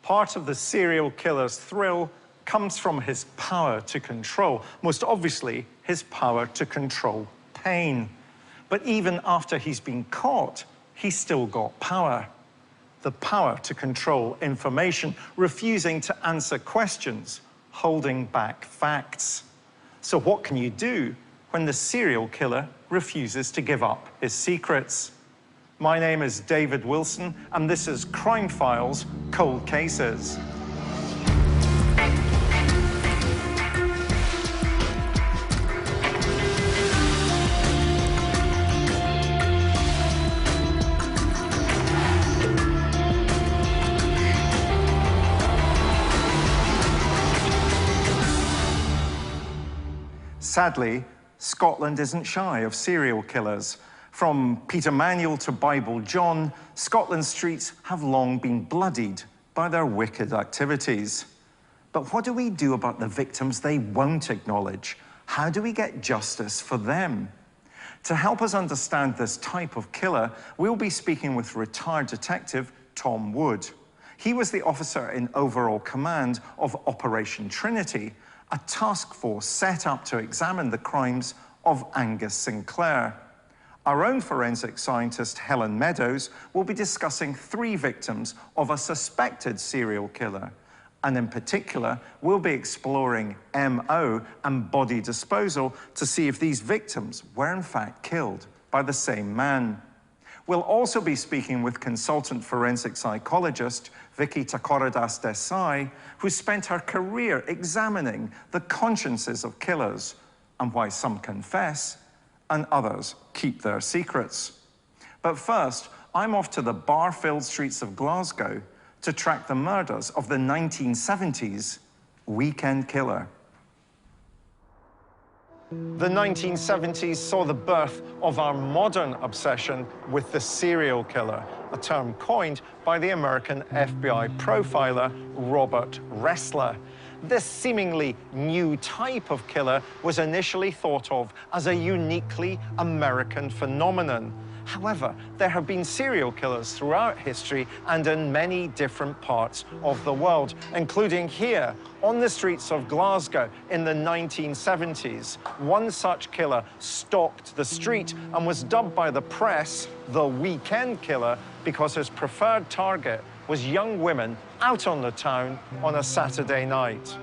Part of the serial killer's thrill comes from his power to control, most obviously his power to control pain. But even after he's been caught, he's still got power. The power to control information, refusing to answer questions, holding back facts. So what can you do when the serial killer refuses to give up his secrets? My name is David Wilson, and this is Crime Files Cold Cases. Sadly, Scotland isn't shy of serial killers. From Peter Manuel to Bible John, Scotland's streets have long been bloodied by their wicked activities. But what do we do about the victims they won't acknowledge? How do we get justice for them? To help us understand this type of killer, we'll be speaking with retired detective Tom Wood. He was the officer in overall command of Operation Trinity, a task force set up to examine the crimes of Angus Sinclair. Our own forensic scientist, Helen Meadows, will be discussing 3 victims of a suspected serial killer. And in particular, we'll be exploring MO and body disposal to see if these victims were in fact killed by the same man. We'll also be speaking with consultant forensic psychologist Vicky Takoradas Desai, who spent her career examining the consciences of killers and why some confess and others keep their secrets. But first, I'm off to the bar-filled streets of Glasgow to track the murders of the 1970s weekend killer. The 1970s saw the birth of our modern obsession with the serial killer, a term coined by the American FBI profiler Robert Ressler. This seemingly new type of killer was initially thought of as a uniquely American phenomenon. However, there have been serial killers throughout history and in many different parts of the world, including here on the streets of Glasgow in the 1970s. One such killer stalked the street and was dubbed by the press the weekend killer because his preferred target was young women out on the town on a Saturday night.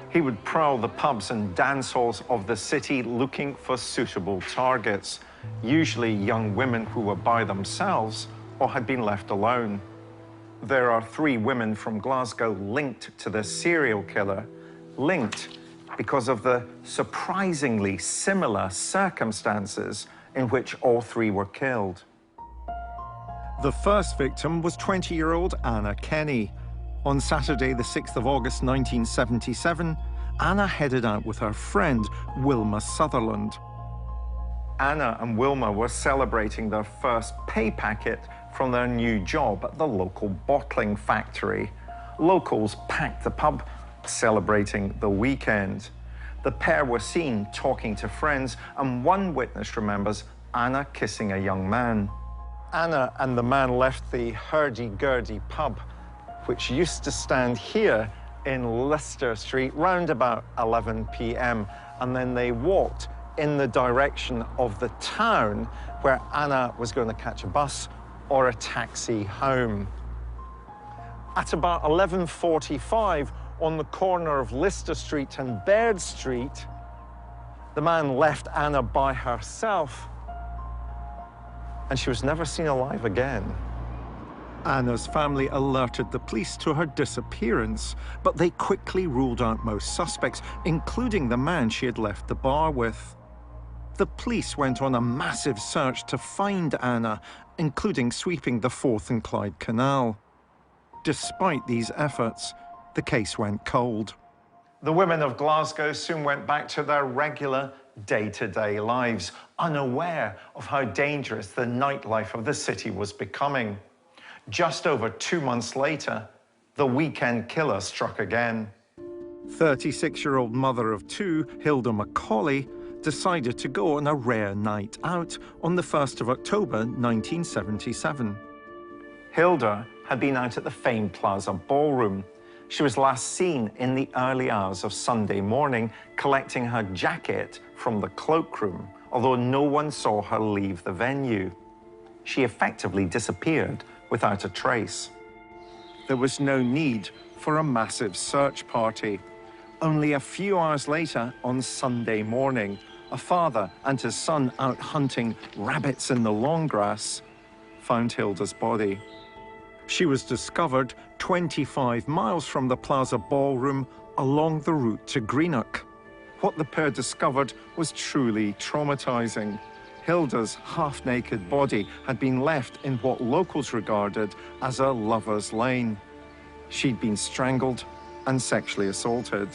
He would prowl the pubs and dance halls of the city looking for suitable targets, usually young women who were by themselves or had been left alone. There are 3 women from Glasgow linked to the serial killer, linked because of the surprisingly similar circumstances in which all 3 were killed. The first victim was 20-year-old Anna Kenny. On Saturday, the 6th of August, 1977, Anna headed out with her friend, Wilma Sutherland. Anna and Wilma were celebrating their first pay packet from their new job at the local bottling factory. Locals packed the pub, celebrating the weekend. The pair were seen talking to friends, and one witness remembers Anna kissing a young man. Anna and the man left the hurdy-gurdy pub, which used to stand here in Lister Street, round about 11 p.m., and then they walked in the direction of the town where Anna was going to catch a bus or a taxi home. At about 11:45, on the corner of Lister Street and Baird Street, the man left Anna by herself, and she was never seen alive again. Anna's family alerted the police to her disappearance, but they quickly ruled out most suspects, including the man she had left the bar with. The police went on a massive search to find Anna, including sweeping the Forth and Clyde Canal. Despite these efforts, the case went cold. The women of Glasgow soon went back to their regular day-to-day lives, unaware of how dangerous the nightlife of the city was becoming. Just over 2 months later, the weekend killer struck again. 36-year-old mother of 2, Hilda Macaulay, decided to go on a rare night out on the 1st of October, 1977. Hilda had been out at the famed Plaza Ballroom. She was last seen in the early hours of Sunday morning collecting her jacket from the cloakroom, although no one saw her leave the venue. She effectively disappeared without a trace. There was no need for a massive search party. Only a few hours later, on Sunday morning, a father and his son out hunting rabbits in the long grass found Hilda's body. She was discovered 25 miles from the Plaza Ballroom along the route to Greenock. What the pair discovered was truly traumatizing. Hilda's half-naked body had been left in what locals regarded as a lover's lane. She'd been strangled and sexually assaulted.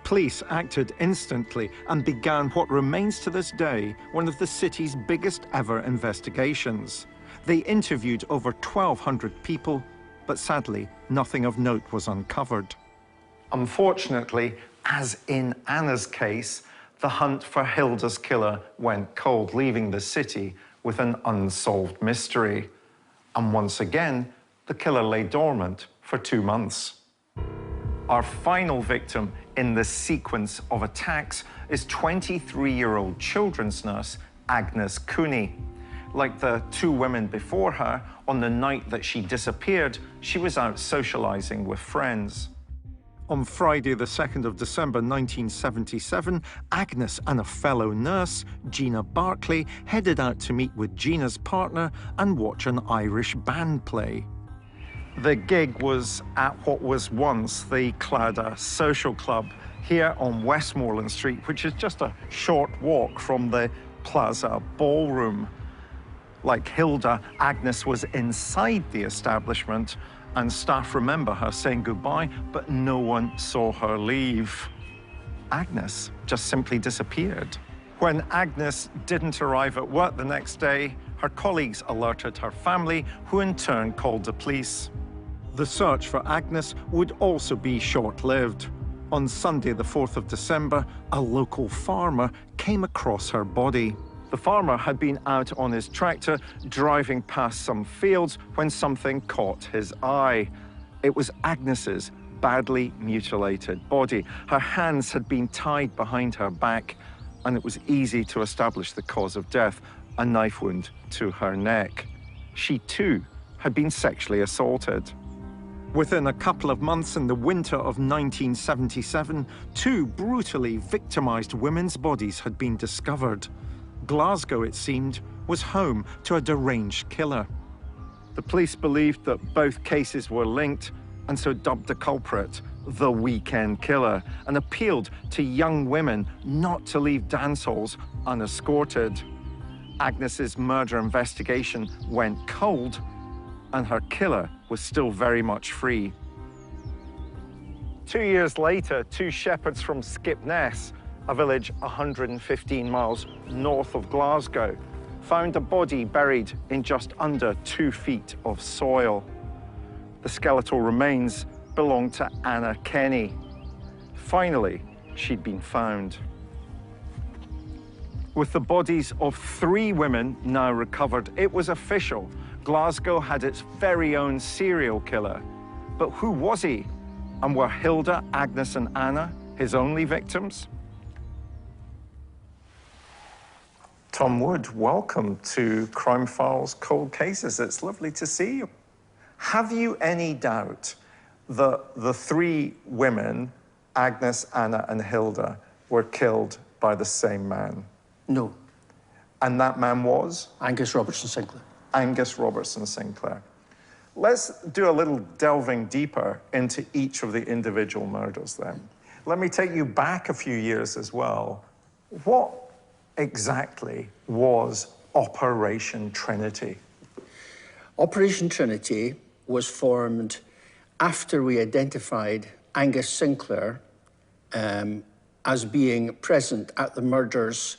Police acted instantly and began what remains to this day one of the city's biggest ever investigations. They interviewed over 1,200 people, but sadly, nothing of note was uncovered. Unfortunately, as in Anna's case, the hunt for Hilda's killer went cold, leaving the city with an unsolved mystery. And once again, the killer lay dormant for 2 months. Our final victim in this sequence of attacks is 23-year-old children's nurse Agnes Cooney. Like the 2 women before her, on the night that she disappeared, she was out socializing with friends. On Friday, the 2nd of December 1977, Agnes and a fellow nurse, Gina Barclay, headed out to meet with Gina's partner and watch an Irish band play. The gig was at what was once the Claddagh Social Club here on Westmoreland Street, which is just a short walk from the Plaza Ballroom. Like Hilda, Agnes was inside the establishment, and staff remember her saying goodbye, but no one saw her leave. Agnes just simply disappeared. When Agnes didn't arrive at work the next day, her colleagues alerted her family, who in turn called the police. The search for Agnes would also be short-lived. On Sunday, the 4th of December, a local farmer came across her body. The farmer had been out on his tractor driving past some fields when something caught his eye. It was Agnes's badly mutilated body. Her hands had been tied behind her back, and it was easy to establish the cause of death, a knife wound to her neck. She too had been sexually assaulted. Within a couple of months in the winter of 1977, 2 brutally victimized women's bodies had been discovered. Glasgow, it seemed, was home to a deranged killer. The police believed that both cases were linked and so dubbed the culprit the Weekend Killer and appealed to young women not to leave dance halls unescorted. Agnes's murder investigation went cold, and her killer was still very much free. 2 years later, 2 shepherds from Skipness, a village 115 miles north of Glasgow, found a body buried in just under 2 feet of soil. The skeletal remains belonged to Anna Kenny. Finally, she'd been found. With the bodies of 3 women now recovered, it was official. Glasgow had its very own serial killer. But who was he? And were Hilda, Agnes, and Anna his only victims? Tom Wood, welcome to Crime Files Cold Cases. It's lovely to see you. Have you any doubt that the 3 women, Agnes, Anna, and Hilda, were killed by the same man? No. And that man was? Angus Robertson Sinclair. Angus Robertson Sinclair. Let's do a little delving deeper into each of the individual murders then. Let me take you back a few years as well. What exactly was Operation Trinity? Operation Trinity was formed after we identified Angus Sinclair as being present at the murders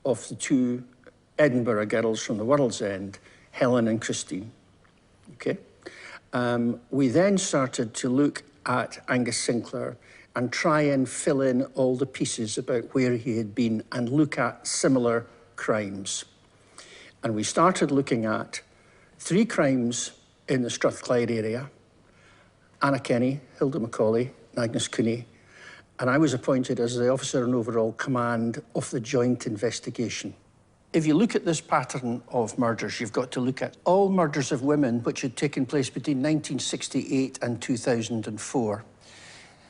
of the 2 Edinburgh girls from the World's End, Helen and Christine. Okay? We then started to look at Angus Sinclair and try and fill in all the pieces about where he had been and look at similar crimes. And we started looking at 3 crimes in the Strathclyde area, Anna Kenny, Hilda Macaulay, and Agnes Cooney, and I was appointed as the officer in overall command of the joint investigation. If you look at this pattern of murders, you've got to look at all murders of women which had taken place between 1968 and 2004.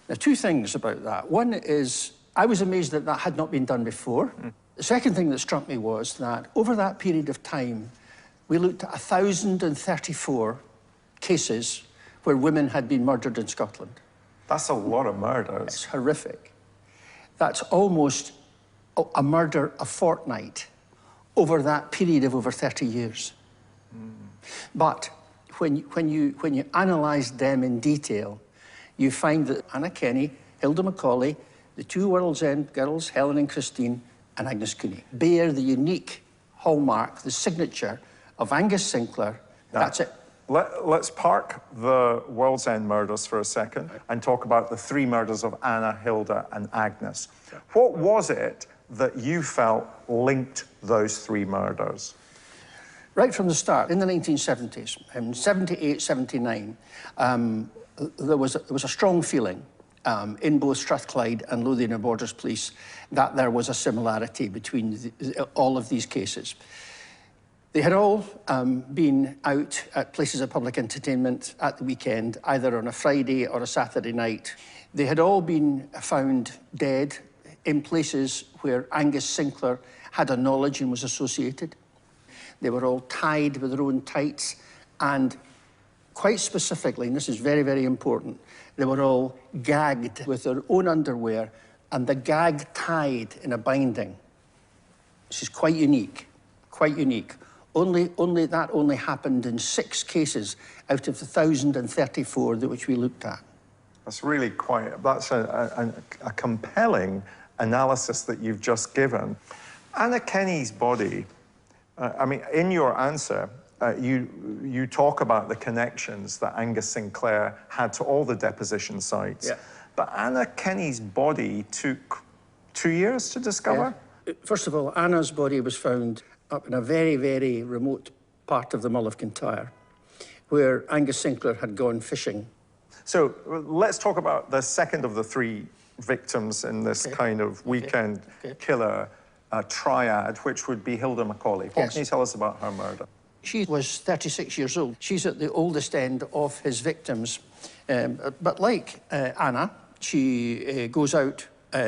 Now, two things about that. One is, I was amazed that that had not been done before. The second thing that struck me was that over that period of time, we looked at 1,034 cases where women had been murdered in Scotland. That's a lot of murders. It's horrific. That's almost a murder a fortnight over that period of over 30 years. But when you analyse them in detail, you find that Anna Kenny, Hilda Macaulay, the two World's End girls, Helen and Christine, and Agnes Cooney, bear the unique hallmark, the signature of Angus Sinclair. Now, that's it. Let's park the World's End murders for a second and talk about the three murders of Anna, Hilda, and Agnes. What was it that you felt linked those three murders? Right from the start, in the 1970s, in 78, 79, there was a strong feeling in both Strathclyde and Lothian Borders Police that there was a similarity between all of these cases. They had all been out at places of public entertainment at the weekend, either on a Friday or a Saturday night. They had all been found dead in places where Angus Sinclair had a knowledge and was associated. They were all tied with their own tights, and quite specifically, and this is very, very important, they were all gagged with their own underwear and the gag tied in a binding. This is quite unique, quite unique. That only happened in 6 cases out of the 1,034 which we looked at. That's really that's a compelling analysis that you've just given. Anna Kenny's body, I mean, in your answer, you talk about the connections that Angus Sinclair had to all the deposition sites. Yeah. But Anna Kenny's body took 2 years to discover? Yeah. First of all, Anna's body was found up in a very, very remote part of the Mull of Kintyre, where Angus Sinclair had gone fishing. So let's talk about the second of the 3 victims in this kind of weekend killer triad, which would be Hilda Macaulay. What can you tell us about her murder? She was 36 years old. She's at the oldest end of his victims. But like Anna, she goes out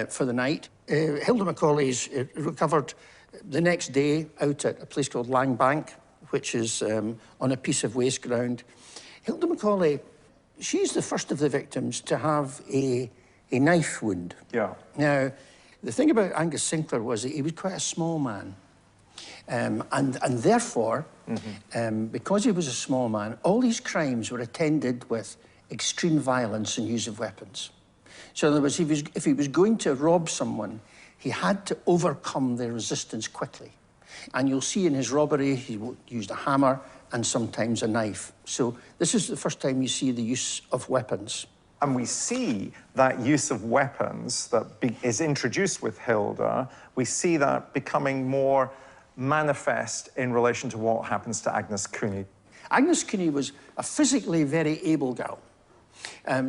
for the night. Hilda Macaulay's recovered the next day out at a place called Langbank, which is on a piece of waste ground. Hilda Macaulay, she's the first of the victims to have a knife wound. Yeah. Now, the thing about Angus Sinclair was that he was quite a small man. And therefore, because he was a small man, all these crimes were attended with extreme violence and use of weapons. So in other words, if he was going to rob someone, he had to overcome their resistance quickly. And you'll see in his robbery, he used a hammer and sometimes a knife. So this is the first time you see the use of weapons. And we see that use of weapons that is introduced with Hilda, we see that becoming more manifest in relation to what happens to Agnes Cooney. Agnes Cooney was a physically very able girl.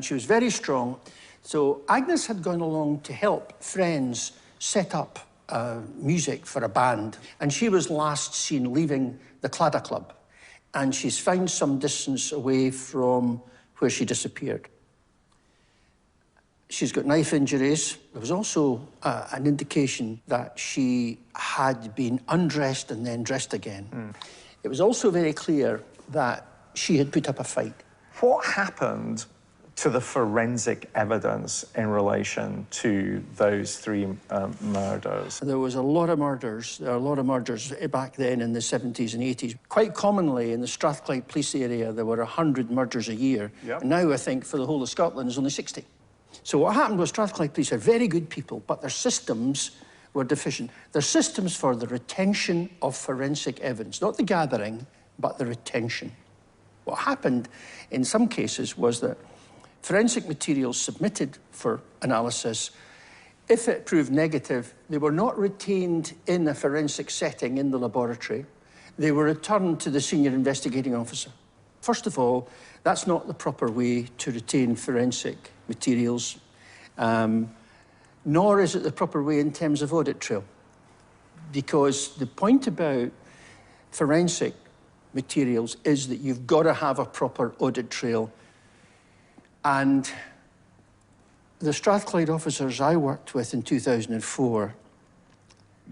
She was very strong. So Agnes had gone along to help friends set up music for a band. And she was last seen leaving the Claddagh Club. And she's found some distance away from where she disappeared. She's got knife injuries. There was also an indication that she had been undressed and then dressed again. It was also very clear that she had put up a fight. What happened to the forensic evidence in relation to those 3 murders? There was a lot of murders. There were a lot of murders back then in the 70s and 80s. Quite commonly in the Strathclyde police area, there were 100 murders a year. Yep. And now I think for the whole of Scotland, there's only 60. So what happened was Strathclyde police are very good people, but their systems were deficient. Their systems for the retention of forensic evidence, not the gathering, but the retention. What happened in some cases was that forensic materials submitted for analysis, if it proved negative, they were not retained in a forensic setting in the laboratory. They were returned to the senior investigating officer. First of all, that's not the proper way to retain forensic materials, nor is it the proper way in terms of audit trail. Because the point about forensic materials is that you've got to have a proper audit trail. And the Strathclyde officers I worked with in 2004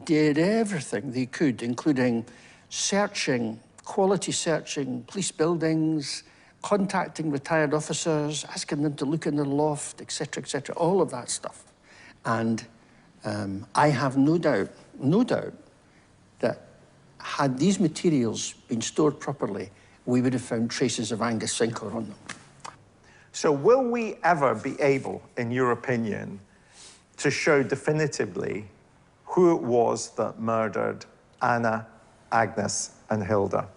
did everything they could, including searching, quality searching police buildings, contacting retired officers, asking them to look in the loft, et cetera, all of that stuff. And I have no doubt that had these materials been stored properly, we would have found traces of Angus Sinclair on them. So will we ever be able, in your opinion, to show definitively who it was that murdered Anna, Agnes, and Hilda?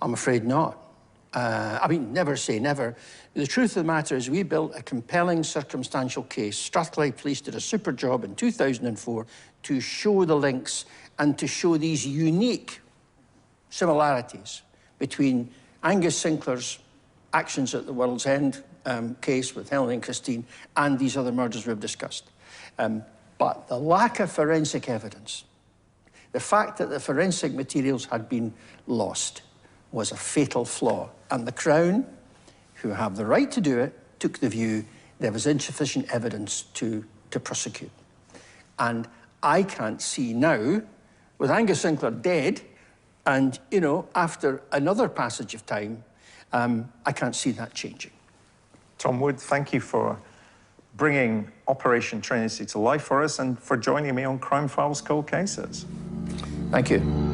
I'm afraid not. I mean, never say never. The truth of the matter is we built a compelling circumstantial case. Strathclyde Police did a super job in 2004 to show the links and to show these unique similarities between Angus Sinclair's actions at the World's End case with Helen and Christine and these other murders we've discussed. But the lack of forensic evidence, the fact that the forensic materials had been lost, was a fatal flaw. And the Crown, who have the right to do it, took the view there was insufficient evidence to prosecute. And I can't see now, with Angus Sinclair dead, and, you know, after another passage of time, I can't see that changing. Tom Wood, thank you for bringing Operation Trinity to life for us and for joining me on Crime Files Cold Cases. Thank you.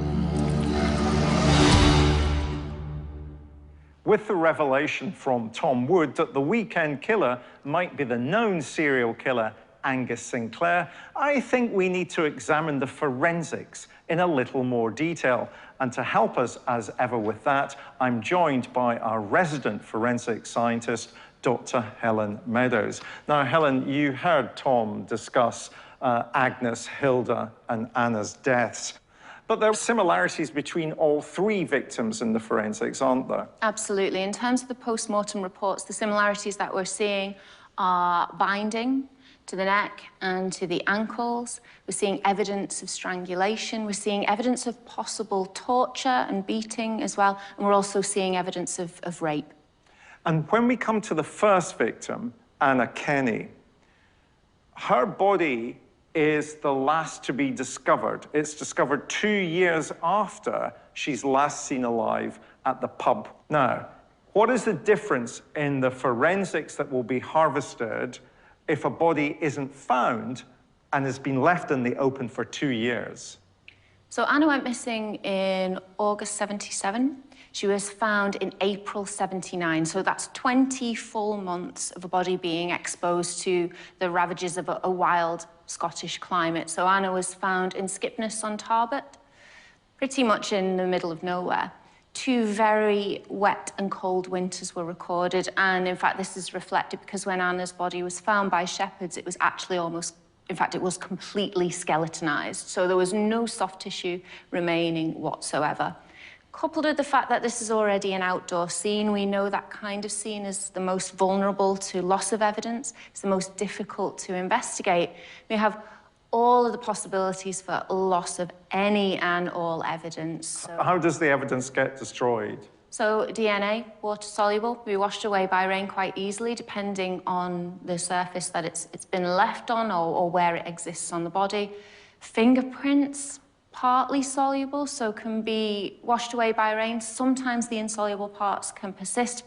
With the revelation from Tom Wood that the weekend killer might be the known serial killer Angus Sinclair, I think we need to examine the forensics in a little more detail. And to help us, as ever with that, I'm joined by our resident forensic scientist, Dr. Helen Meadows. Now, Helen, you heard Tom discuss Agnes, Hilda, and Anna's deaths. But there are similarities between all three victims in the forensics, aren't there? Absolutely. In terms of the post-mortem reports, the similarities that we're seeing are binding to the neck and to the ankles. We're seeing evidence of strangulation. We're seeing evidence of possible torture and beating as well. And we're also seeing evidence of rape. And when we come to the first victim, Anna Kenny, her body is the last to be discovered. It's discovered 2 years after she's last seen alive at the pub. Now, what is the difference in the forensics that will be harvested if a body isn't found and has been left in the open for 2 years? So Anna went missing in August 77. She was found in April 79. So that's 20 full months of a body being exposed to the ravages of a wild Scottish climate. So Anna was found in Skipness on Tarbert, pretty much in the middle of nowhere. 2 very wet and cold winters were recorded. And in fact, this is reflected because when Anna's body was found by shepherds, it was actually almost, in fact, it was completely skeletonized. So there was no soft tissue remaining whatsoever. Coupled with the fact that this is already an outdoor scene, we know that kind of scene is the most vulnerable to loss of evidence. It's the most difficult to investigate. We have all of the possibilities for loss of any and all evidence. So, how does the evidence get destroyed? So DNA, water-soluble, can be washed away by rain quite easily, depending on the surface that it's been left on or where it exists on the body. Fingerprints, partly soluble, so can be washed away by rain. Sometimes the insoluble parts can persist,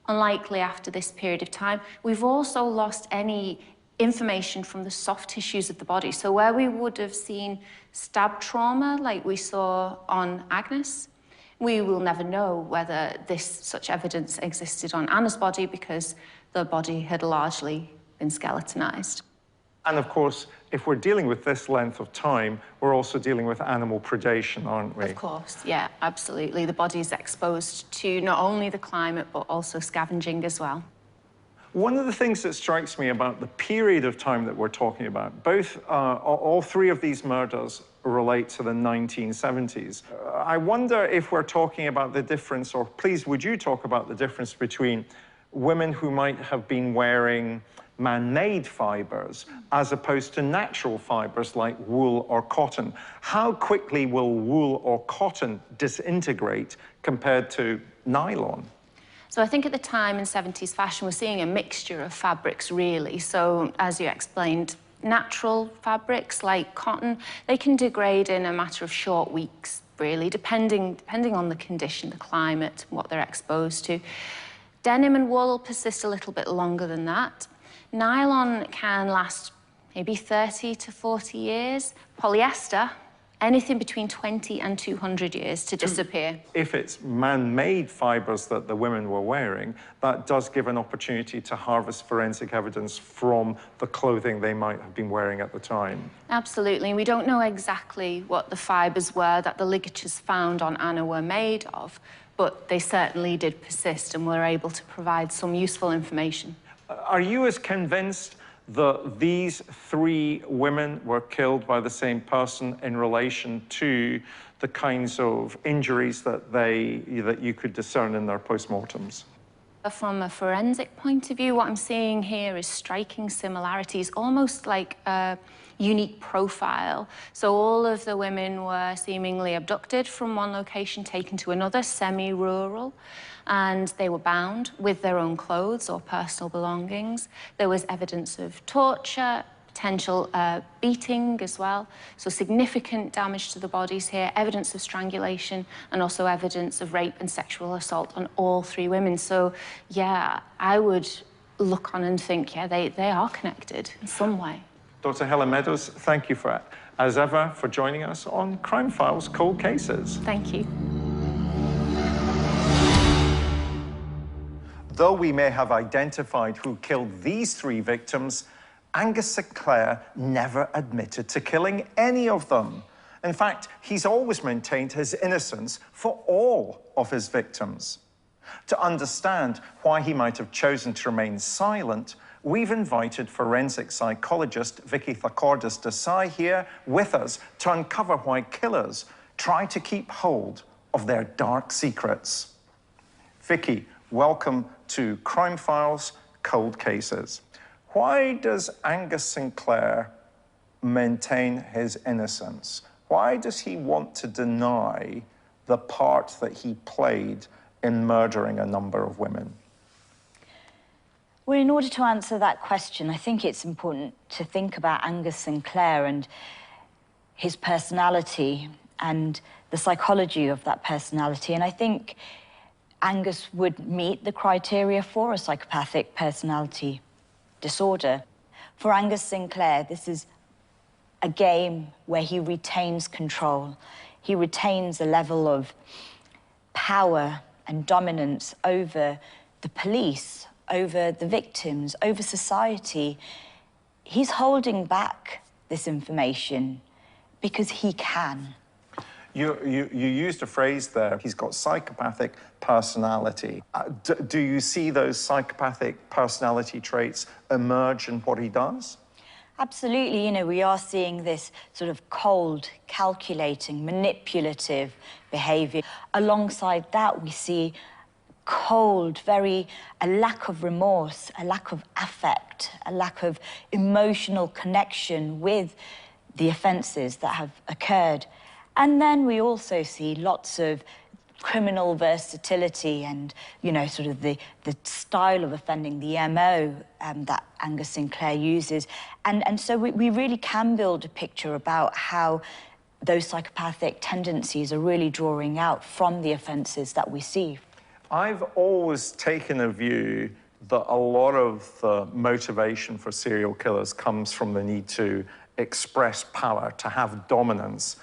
unlikely after this period of time. We've also lost any information from the soft tissues of the body. So where we would have seen stab trauma, like we saw on Agnes, we will never know whether such evidence existed on Anna's body because the body had largely been skeletonized. And of course, if we're dealing with this length of time, we're also dealing with animal predation, aren't we? Of course, yeah, absolutely. The body's exposed to not only the climate, but also scavenging as well. One of the things that strikes me about the period of time that we're talking about, all three of these murders relate to the 1970s. I wonder if we're talking about the difference, or please, would you talk about the difference between women who might have been wearing man-made fibers as opposed to natural fibers like wool or cotton? How quickly will wool or cotton disintegrate compared to nylon? So I think at the time in 70s fashion, we're seeing a mixture of fabrics, really. So as you explained, natural fabrics like cotton, they can degrade in a matter of short weeks, really, depending on the condition, the climate, what they're exposed to. Denim and wool persist a little bit longer than that. Nylon can last maybe 30 to 40 years. Polyester, anything between 20 and 200 years to disappear. If it's man-made fibers that the women were wearing, that does give an opportunity to harvest forensic evidence from the clothing they might have been wearing at the time. Absolutely. We don't know exactly what the fibers were that the ligatures found on Anna were made of, but they certainly did persist and were able to provide some useful information. Are you as convinced that these three women were killed by the same person in relation to the kinds of injuries that you could discern in their postmortems? From a forensic point of view, what I'm seeing here is striking similarities, almost like a unique profile. So all of the women were seemingly abducted from one location, taken to another, semi-rural, and they were bound with their own clothes or personal belongings. There was evidence of torture, potential beating as well. So significant damage to the bodies here, evidence of strangulation, and also evidence of rape and sexual assault on all three women. So, yeah, I would look on and think, yeah, they are connected in some way. Dr. Helen Meadows, thank you as ever, for joining us on Crime Files Cold Cases. Thank you. Though we may have identified who killed these three victims, Angus Sinclair never admitted to killing any of them. In fact, he's always maintained his innocence for all of his victims. To understand why he might have chosen to remain silent, we've invited forensic psychologist Vicky Thakourdis-Desai here with us to uncover why killers try to keep hold of their dark secrets. Vicky, welcome to Crime Files Cold Cases. Why does Angus Sinclair maintain his innocence? Why does he want to deny the part that he played in murdering a number of women? Well, in order to answer that question, I think it's important to think about Angus Sinclair and his personality and the psychology of that personality. And I think Angus would meet the criteria for a psychopathic personality disorder. For Angus Sinclair, this is a game where he retains control. He retains a level of power and dominance over the police, over the victims, over society. He's holding back this information because he can. You used a phrase there, he's got psychopathic personality. Do you see those psychopathic personality traits emerge in what he does? Absolutely. You know, we are seeing this sort of cold, calculating, manipulative behavior. Alongside that, we see cold, a lack of remorse, a lack of affect, a lack of emotional connection with the offences that have occurred. And then we also see lots of criminal versatility and, you know, sort of the style of offending, the MO that Angus Sinclair uses. And so we really can build a picture about how those psychopathic tendencies are really drawing out from the offences that we see. I've always taken a view that a lot of the motivation for serial killers comes from the need to express power, to have dominance.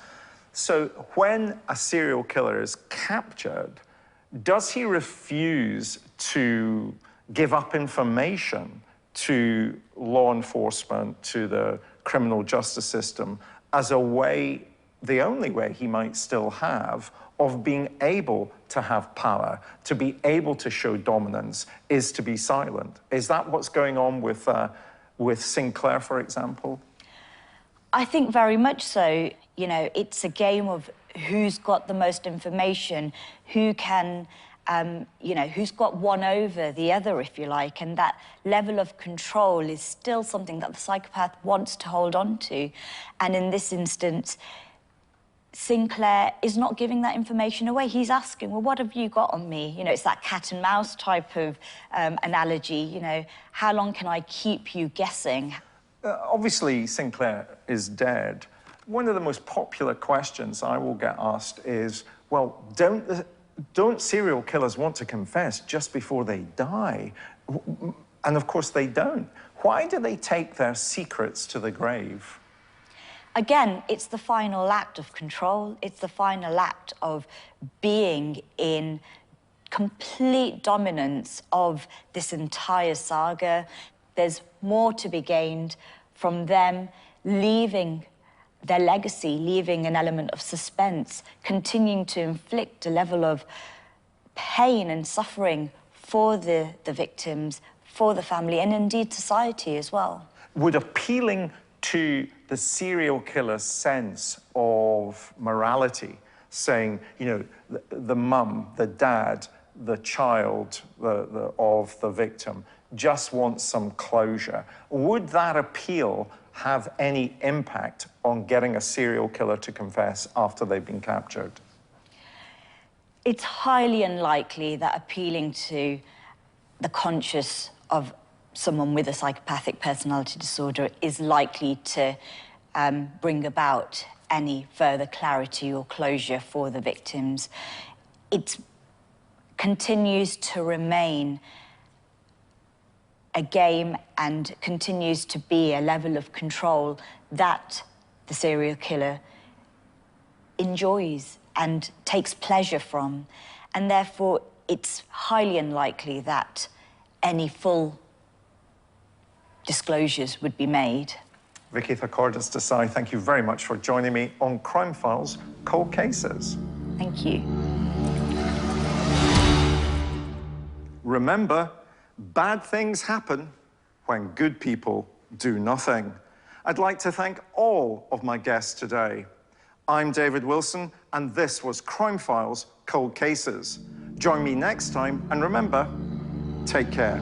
So when a serial killer is captured, does he refuse to give up information to law enforcement, to the criminal justice system, as a way the only way he might still have of being able to have power, to be able to show dominance, is to be silent. Is that what's going on with Sinclair, for example? I think very much so. You know, it's a game of who's got the most information, who can, you know, who's got one over the other, if you like, and that level of control is still something that the psychopath wants to hold on to. And in this instance, Sinclair is not giving that information away. He's asking, well, what have you got on me? You know, it's that cat and mouse type of analogy, you know, how long can I keep you guessing? Obviously, Sinclair is dead. One of the most popular questions I will get asked is, well, don't serial killers want to confess just before they die? And of course they don't. Why do they take their secrets to the grave? Again, it's the final act of control. It's the final act of being in complete dominance of this entire saga. There's more to be gained from them leaving their legacy, leaving an element of suspense, continuing to inflict a level of pain and suffering for the victims, for the family, and indeed society as well. Would appealing to the serial killer's sense of morality, saying, you know, the mum, the dad, the child of the victim just wants some closure, would that appeal have any impact on getting a serial killer to confess after they've been captured? It's highly unlikely that appealing to the conscience of someone with a psychopathic personality disorder is likely to bring about any further clarity or closure for the victims. It continues to remain a game and continues to be a level of control that the serial killer enjoys and takes pleasure from. And therefore, it's highly unlikely that any full disclosures would be made. Vicky Thakordis Desai, thank you very much for joining me on Crime Files Cold Cases. Thank you. Remember, bad things happen when good people do nothing. I'd like to thank all of my guests today. I'm David Wilson, and this was Crime Files Cold Cases. Join me next time, and remember, take care.